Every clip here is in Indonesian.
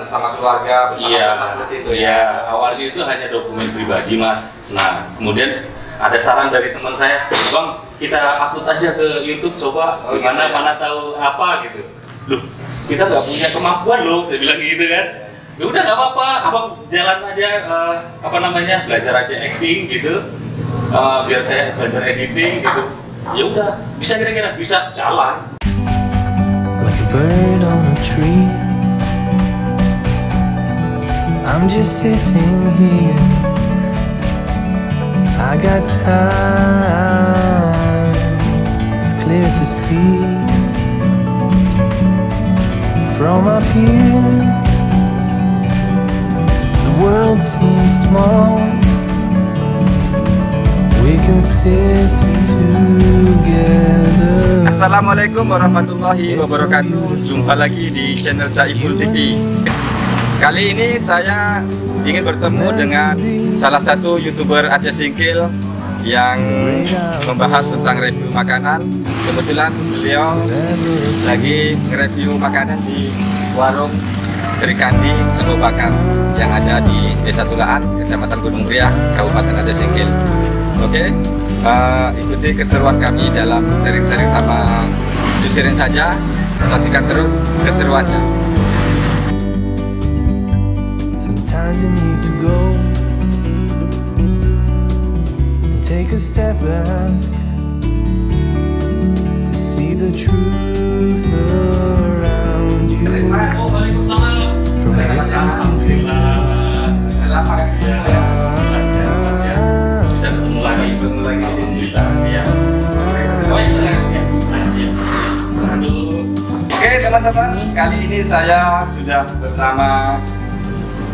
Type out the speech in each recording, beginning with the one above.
bersama keluarga, bersama teman seperti itu ya. Awalnya itu hanya dokumen pribadi Mas. Nah kemudian ada saran dari teman saya, Bang kita upload aja ke YouTube coba, gimana mana tahu apa gitu. Loh kita nggak punya kemampuan loh, saya bilang gitu kan. Ya udah nggak apa-apa, abang jalan aja belajar aja acting gitu, biar saya belajar editing gitu. Ya udah bisa kira-kira bisa jalan. Like a bird on a tree, I'm just sitting here. I got time, it's clear to see. From up here, the world seems small. We can sit together. Assalamualaikum warahmatullahi wabarakatuh. Jumpa lagi di channel Caipul TV. Kali ini saya ingin bertemu dengan salah satu YouTuber Aceh Singkil yang membahas tentang review makanan. Kebetulan beliau lagi nge-review makanan di warung Sri Kandi Sego Bakar yang ada di Desa Tulaan, Kecamatan Gunung Riah, Kabupaten Aceh Singkil. Oke, ikuti keseruan kami dalam sharing-sharing sama Dusirin saja. Saksikan terus keseruannya. Sometimes you need to go and take a step back to see the truth around you. From a distance you can tell. Oke teman-teman, kali ini saya sudah bersama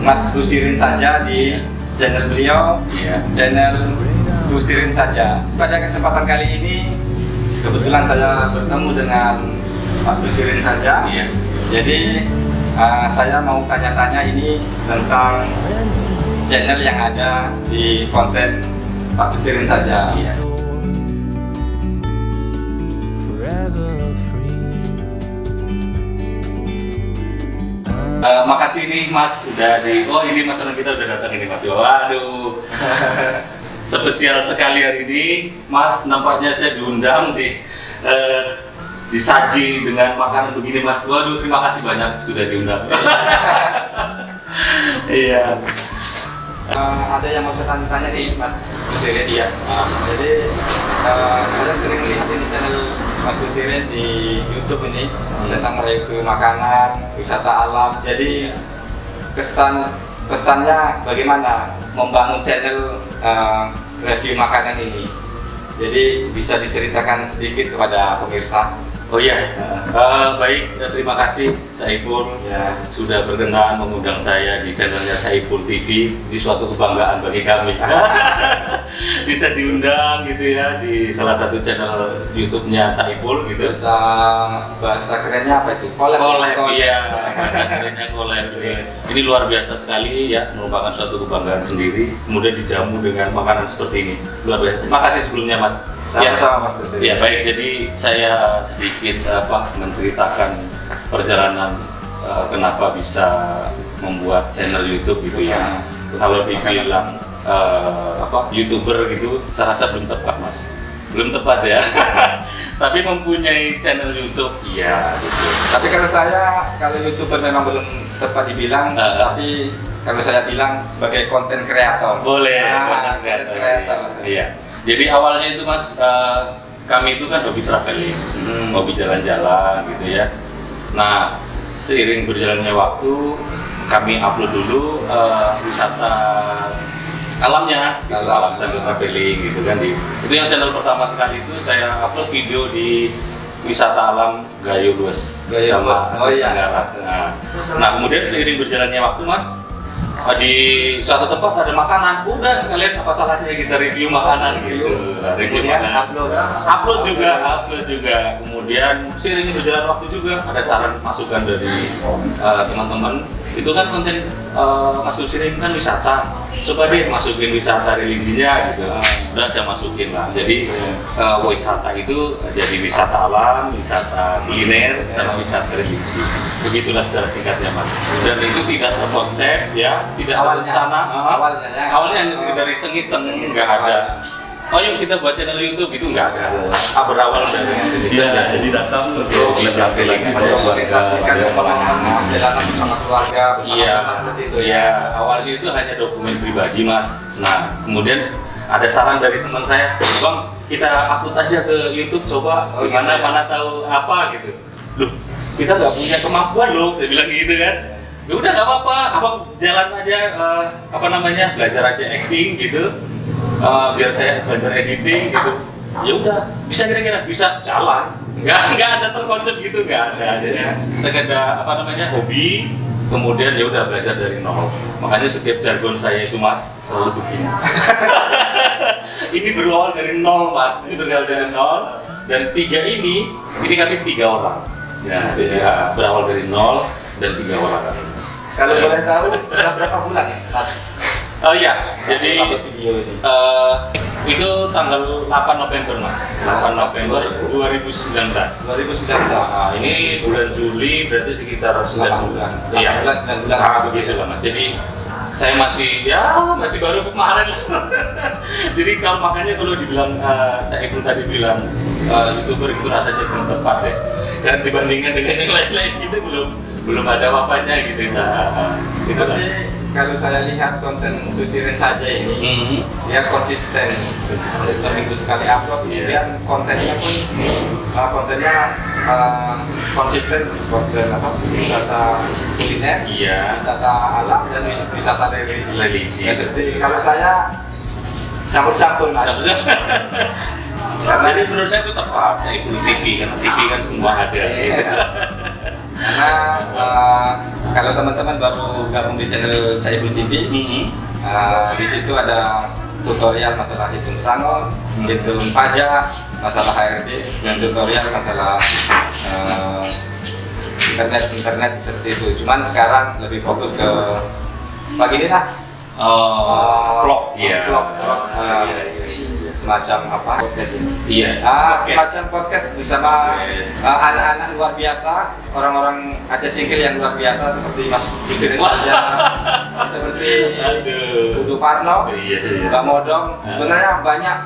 Mas Dusirin saja di channel beliau, channel Dusirin saja. Pada kesempatan kali ini kebetulan saya bertemu dengan Pak Dusirin saja. Jadi saya mau tanya-tanya ini tentang channel yang ada di konten Pak Dusirin saja. Makasih nih Mas sudah ini masalah kita udah datang ini Mas. Waduh. Spesial sekali hari ini Mas, nampaknya saya diundang disaji dengan makanan begini Mas. Waduh, terima kasih banyak sudah diundang. Iya. Ada yang mau saya tanya nih Mas Dusirin. Jadi saya sering lihat ini channel Mas Dusirin di YouTube ini tentang review makanan, wisata alam. Jadi pesannya bagaimana membangun channel review makanan ini? Jadi bisa diceritakan sedikit kepada pemirsa. Oh iya, baik, terima kasih Caipul sudah berkenan mengundang saya di channelnya Caipul TV. Di suatu kebanggaan bagi kami bisa diundang gitu ya di salah satu channel YouTube-nya Caipul gitu. Bahasa kerennya apa itu? Collab. Iya, bahasa kerennya collab. Ini luar biasa sekali ya, merupakan suatu kebanggaan sendiri. Kemudian dijamu dengan makanan seperti ini, luar biasa. Terima kasih sebelumnya Mas. Sama-sama Mas Dusirin. Ya baik, jadi saya sedikit menceritakan perjalanan kenapa bisa membuat channel YouTube gitu ya. Kalau dibilang YouTuber gitu, saya rasa belum tepat Mas, belum tepat ya. Tapi mempunyai channel YouTube, iya gitu. Tapi kalau YouTuber memang belum tepat dibilang, tapi kalau saya bilang sebagai konten kreator. Boleh, konten kreator. Iya. Jadi awalnya itu Mas, kami itu kan hobi traveling, hobi jalan-jalan gitu ya. Nah, seiring berjalannya waktu, kami upload dulu wisata alamnya, gitu, alam sambil traveling gitu kan. Itu yang channel pertama sekali itu saya upload video di wisata alam Gayo Lues sama Tenggara. Nah, kemudian seiring berjalannya waktu Mas, di suatu tempat ada makanan, udah sekalian apa salahnya kita review makanan gitu. Review makanan, upload juga. Kemudian seiring berjalan waktu juga ada saran masukan dari teman-teman itu kan konten Mas Tusir ini kan wisata, coba deh masukin wisata religinya gitu. Udah saya masukin lah. Jadi wisata itu jadi wisata alam, wisata kuliner, sama wisata religi. Begitulah secara singkatnya Mas. Dan itu tidak terkonsep ya, tidak terencana. Awalnya hanya sekedar iseng-iseng, nggak ada. Oh yuk kita buat channel YouTube itu nggak ada. Berawal dari iseng-iseng. Jadi datang untuk menampilkan perjalanan bersama keluarga, iya, iya. Awalnya itu hanya dokumen pribadi Mas. Nah kemudian ada saran dari teman saya, Bang kita upload aja ke YouTube coba, gimana mana tahu apa gitu. Loh kita nggak punya kemampuan loh, saya bilang gitu kan. Ya udah nggak apa-apa, abang jalan aja belajar aja acting gitu. Biar saya belajar editing gitu. Ya udah, bisa kira-kira bisa jalan. Nggak ada terkonsep gitu, nggak ada. Sekedar hobi. Kemudian ya udah belajar dari nol. Makanya setiap jargon saya itu Mas selalu begini. Ini berawal dari nol Mas, ini berawal dari nol. Dan ini kami 3 orang. Ya, berawal dari nol dan 3 orang. Kalau boleh tahu sudah berapa bulan Mas? Oh iya, jadi itu tanggal 8 November Mas, 8 November 2019. Nah, ini bulan Juli berarti sekitar 9 bulan. Iya, 9 bulan. Begitu lah Mas. Jadi saya masih baru kemarin. Jadi makanya kalau dibilang Cak Ibnu tadi bilang YouTuber itu rasanya belum tepat ya. Dan dibandingkan dengan yang lain-lain gitu belum ada apa-apanya gitu. Tapi kalau saya lihat konten Tusirin saja ini, dia konsisten. Seminggu sekali upload, kemudian kontennya pun konsisten, konten wisata kuliner, wisata alam dan wisata religi. Seperti kalau saya campur-campur Mas. Karena ini menurut saya itu tepat, saya ikut TV kan semua ada. Karena kalau teman-teman baru gabung di channel Caibun TV, di situ ada tutorial masalah hitung pesangon, hitung pajak, masalah HRD, dan tutorial masalah internet seperti itu. Cuman sekarang lebih fokus ke pagi ini lah. Vlog, semacam apa? Podcast ini. Iya. Semacam podcast bersama anak-anak luar biasa, orang-orang Aceh Singkil yang luar biasa seperti Mas Tusirin saja, seperti Dudu Parno, Mbak Modong. Sebenarnya banyak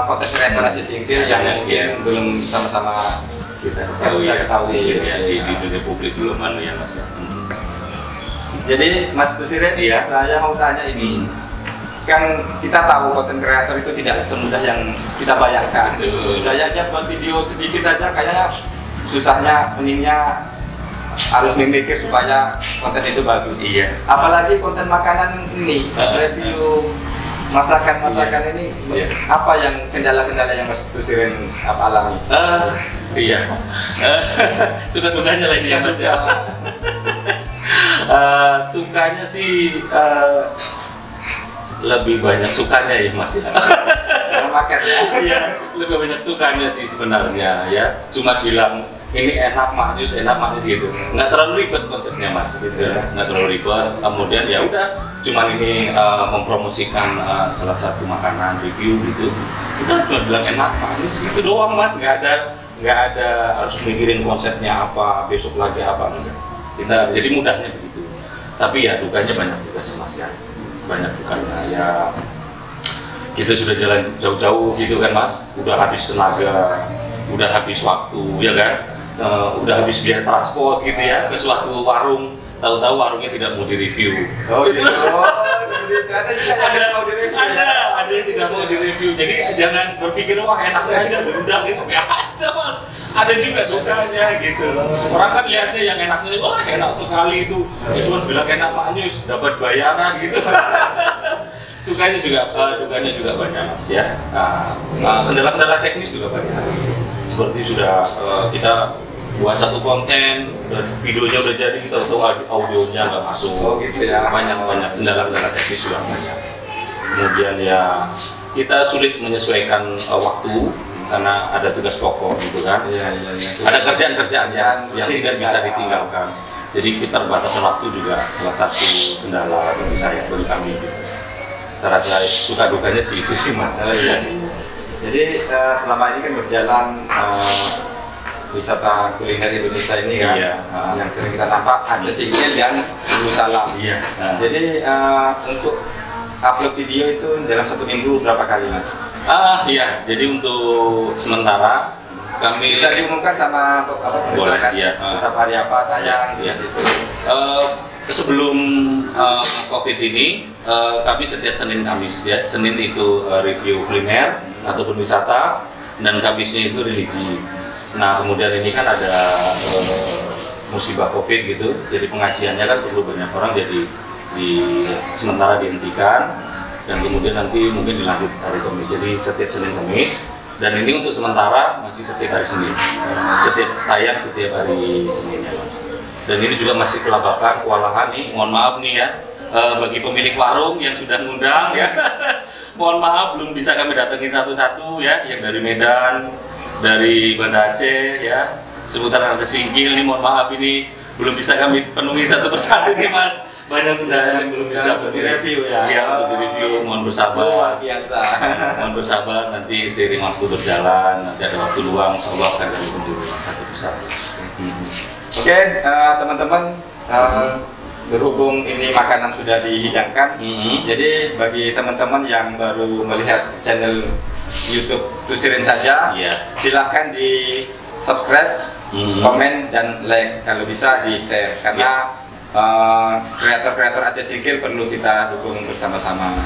podcast kreator Aceh Singkil yang mungkin belum sama-sama kita ketahui di dunia publik belum ya Mas. Jadi Mas Tusirin, saya mau tanya ini. Kan kita tahu konten kreator itu tidak semudah yang kita bayangkan. Saya aja buat video sedikit aja kayaknya susahnya, pentingnya harus memikir supaya konten itu bagus. Iya. Apalagi konten makanan ini, review masakan ini, apa yang kendala-kendala yang Mas Tusirin alami? Iya. Suka dukanya lah ini ya Mas ya. Sukanya sih lebih banyak sukanya ya Mas. Makan ya? Iya, lebih banyak sukanya sih sebenarnya ya. Cuma bilang ini enak manis gitu. Nggak terlalu ribet konsepnya Mas gitu. Nggak terlalu ribet. Kemudian ya udah, cuman ini mempromosikan salah satu makanan review gitu. Udah cuma bilang enak manis gitu doang Mas. Nggak ada harus mikirin konsepnya apa, besok lagi apa enggak. Kita jadi mudahnya begitu. Tapi ya dukanya banyak juga sih Mas ya. Banyak dukanya ya. Kita sudah jalan jauh-jauh gitu kan Mas, udah habis tenaga, udah habis waktu ya kan, udah habis biaya transport gitu ya ke suatu warung, tahu-tahu warungnya tidak mau direview. Oh gitu. Ada yang tidak mau direview. Jadi jangan berpikir wah enak aja udah gitu. Ya ada Mas, ada juga sukanya gitu. Orang kan lihatnya yang enaknya, wah enak sekali itu. Cuma bilang enak manis, dapat bayaran gitu. Sukanya juga, dukanya juga banyak Mas ya. Kendala-kendala teknis juga banyak. Seperti sudah kita buat satu konten, videonya udah jadi, kita tahu audionya nggak masuk. Oh gitu ya. Banyak kendala-kendala teknis juga banyak. Kemudian ya kita sulit menyesuaikan waktu karena ada tugas pokok gitu kan. Ada kerjaan-kerjaan yang tidak bisa ditinggalkan. Jadi keterbatasan waktu juga salah satu kendala bagi saya, bagi kami. Gitu. Saya rasa suka dukanya sih itu sih Mas. Ya. Jadi selama ini kan berjalan wisata kuliner Indonesia ini kan, Iya. yang sering kita nampak Aceh Singkil dan Ulu Salam. Iya. Jadi untuk upload video itu dalam 1 minggu berapa kali Mas? Iya. Jadi untuk sementara kami Bisa diumumkan sama boleh, masyarakat iya. tetap hari apa tayang Iya. gitu. Sebelum COVID ini, kami setiap Senin Kamis ya. Senin itu review kuliner ataupun wisata, dan Kamisnya itu religi. Nah kemudian ini kan ada musibah COVID gitu, jadi pengajiannya kan perlu banyak orang, jadi sementara dihentikan, dan kemudian nanti mungkin dilanjut hari Kamis. Jadi setiap Senin Kamis, dan ini untuk sementara masih setiap hari Senin, setiap tayang setiap hari Senin ya Mas. Dan ini juga masih kewalahan nih, mohon maaf nih ya, bagi pemilik warung yang sudah ngundang ya. Mohon maaf belum bisa kami datengin satu-satu ya, yang dari Medan, dari Banda Aceh ya, seputaran Aceh Singkil nih, mohon maaf ini belum bisa kami penuhi satu persatu nih Mas. Banyak undangan yang belum bisa direview ya. Iya, untuk direview, mohon bersabar. Luar biasa. Mohon bersabar, nanti seiring waktu berjalan, nanti ada waktu luang, insyaallah akan kami kunjungi satu persatu. Oke, teman-teman, berhubung ini makanan sudah dihidangkan, jadi bagi teman-teman yang baru melihat channel YouTube Tusirin saja, silahkan di subscribe, komen, dan like, kalau bisa di share, karena kreator-kreator Aceh Singkil perlu kita dukung bersama-sama.